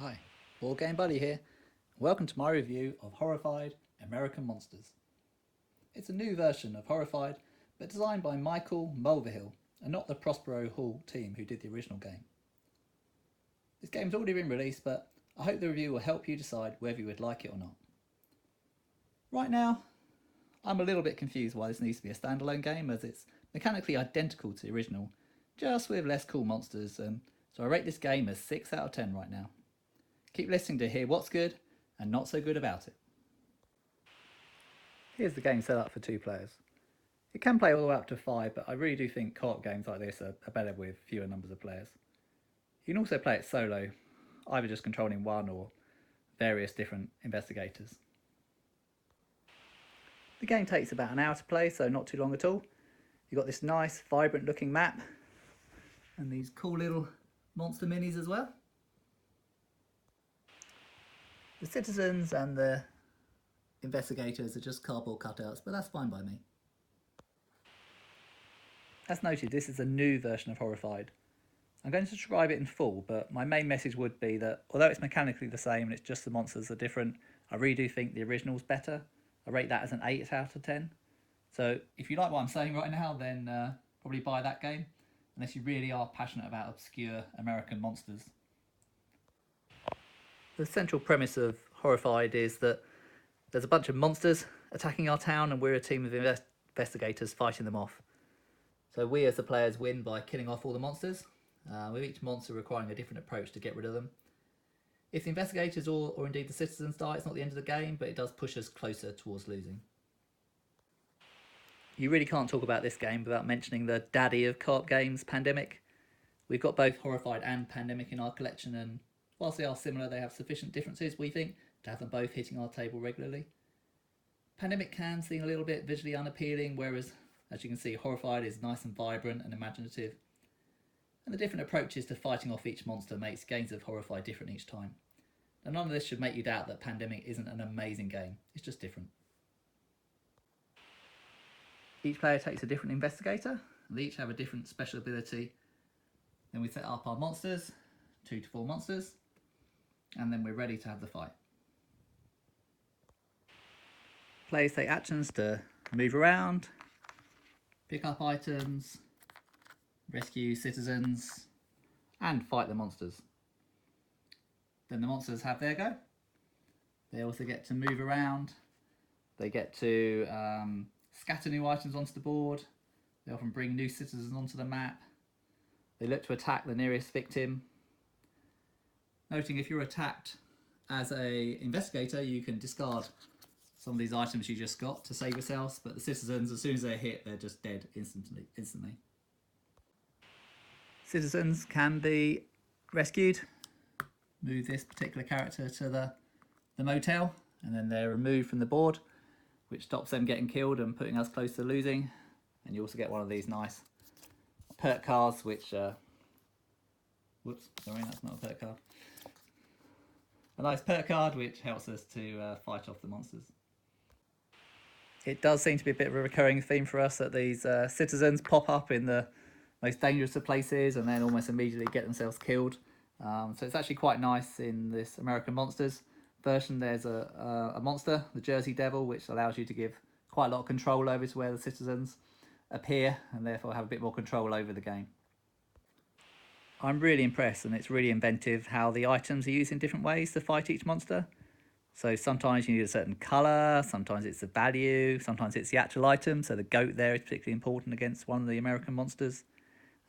Hi, Board Game Buddy here. Welcome to my review of Horrified American Monsters. It's a new version of Horrified, but designed by Michael Mulvihill and not the Prospero Hall team who did the original game. This game's already been released, but I hope the review will help you decide whether you would like it or not. Right now, I'm a little bit confused why this needs to be a standalone game, as it's mechanically identical to the original, just with less cool monsters, so I rate this game as 6 out of 10 right now. Keep listening to hear what's good and not so good about it. Here's the game set up for 2 players. It can play all the way up to 5, but I really do think co-op games like this are better with fewer numbers of players. You can also play it solo, either just controlling one or various different investigators. The game takes about an hour to play, so not too long at all. You've got this nice, vibrant looking map, and these cool little monster minis as well. The citizens and the investigators are just cardboard cutouts, but that's fine by me. As noted, this is a new version of Horrified. I'm going to describe it in full, but my main message would be that although it's mechanically the same and it's just the monsters are different, I really do think the original's better. I rate that as an 8 out of 10. So if you like what I'm saying right now, then probably buy that game, unless you really are passionate about obscure American monsters. The central premise of Horrified is that there's a bunch of monsters attacking our town and we're a team of investigators fighting them off. So we as the players win by killing off all the monsters, with each monster requiring a different approach to get rid of them. If the investigators or indeed the citizens die, it's not the end of the game, but it does push us closer towards losing. You really can't talk about this game without mentioning the daddy of co-op games, Pandemic. We've got both Horrified and Pandemic in our collection, and whilst they are similar, they have sufficient differences, we think, to have them both hitting our table regularly. Pandemic can seem a little bit visually unappealing, whereas, as you can see, Horrified is nice and vibrant and imaginative. And the different approaches to fighting off each monster makes games of Horrified different each time. And none of this should make you doubt that Pandemic isn't an amazing game, it's just different. Each player takes a different investigator, and they each have a different special ability. Then we set up our monsters, 2 to 4 monsters, and then we're ready to have the fight. Players take actions to move around, pick up items, rescue citizens, and fight the monsters. Then the monsters have their go. They also get to move around. They get to scatter new items onto the board. They often bring new citizens onto the map. They look to attack the nearest victim. Noting if you're attacked as an investigator, you can discard some of these items you just got to save yourselves, but the citizens, as soon as they're hit, they're just dead instantly. Citizens can be rescued. Move this particular character to the motel, and then they're removed from the board, which stops them getting killed and putting us close to losing. And you also get one of these nice perk cards, which whoops, sorry, that's not a perk card. A nice perk card which helps us to fight off the monsters. It does seem to be a bit of a recurring theme for us that these citizens pop up in the most dangerous of places and then almost immediately get themselves killed. So it's actually quite nice in this American Monsters version. There's a monster, the Jersey Devil, which allows you to give quite a lot of control over to where the citizens appear and therefore have a bit more control over the game. I'm really impressed, and it's really inventive how the items are used in different ways to fight each monster. So sometimes you need a certain colour, sometimes it's the value, sometimes it's the actual item. So the goat there is particularly important against one of the American monsters.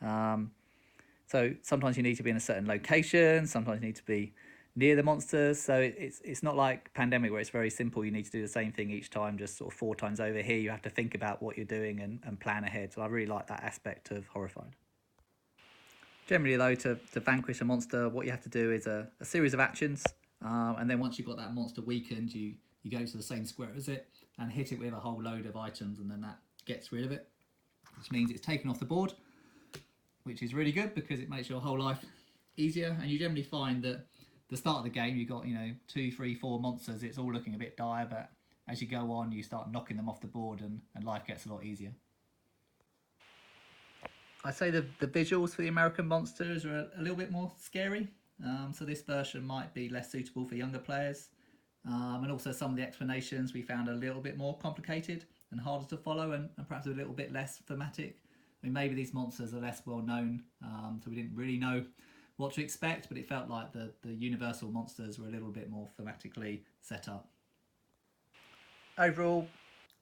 So sometimes you need to be in a certain location, sometimes you need to be near the monsters. So it's not like Pandemic where it's very simple. You need to do the same thing each time, just sort of 4 times over. Here you have to think about what you're doing and plan ahead. So I really like that aspect of Horrified. Generally though, to vanquish a monster, what you have to do is a series of actions, and then once you've got that monster weakened, you go to the same square as it and hit it with a whole load of items, and then that gets rid of it, which means it's taken off the board, which is really good because it makes your whole life easier. And you generally find that the start of the game you've got 2, 3, 4 monsters, it's all looking a bit dire, but as you go on you start knocking them off the board and life gets a lot easier. I'd say the visuals for the American Monsters are a little bit more scary. so this version might be less suitable for younger players. And also some of the explanations we found a little bit more complicated and harder to follow, and perhaps a little bit less thematic. I mean, maybe these monsters are less well known, so we didn't really know what to expect, but it felt like the universal monsters were a little bit more thematically set up. Overall,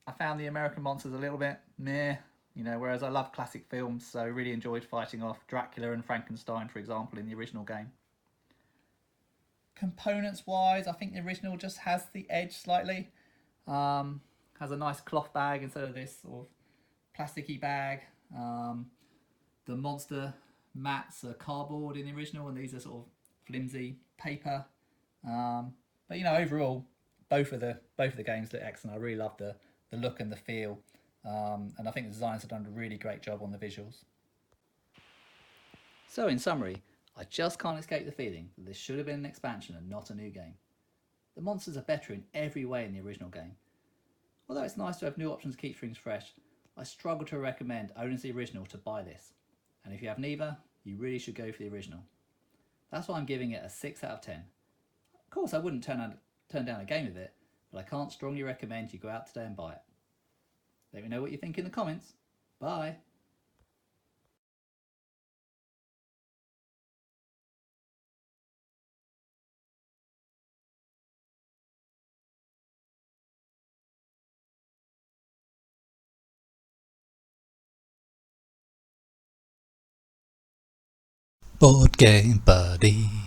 I found the American monsters a little bit meh, whereas I love classic films, so really enjoyed fighting off Dracula and Frankenstein, for example, in the original game. Components wise, I think the original just has the edge slightly. Has a nice cloth bag instead of this sort of plasticky bag. The monster mats are cardboard in the original, and these are sort of flimsy paper. But overall, both of the games look excellent. I really love the look and the feel, and I think the designers have done a really great job on the visuals. So in summary, I just can't escape the feeling that this should have been an expansion and not a new game. The monsters are better in every way in the original game. Although it's nice to have new options to keep things fresh, I struggle to recommend owning the original to buy this. And if you have neither, you really should go for the original. That's why I'm giving it a 6 out of 10. Of course, I wouldn't turn down a game of it, but I can't strongly recommend you go out today and buy it. Let me know what you think in the comments. Bye! Board Game Buddy.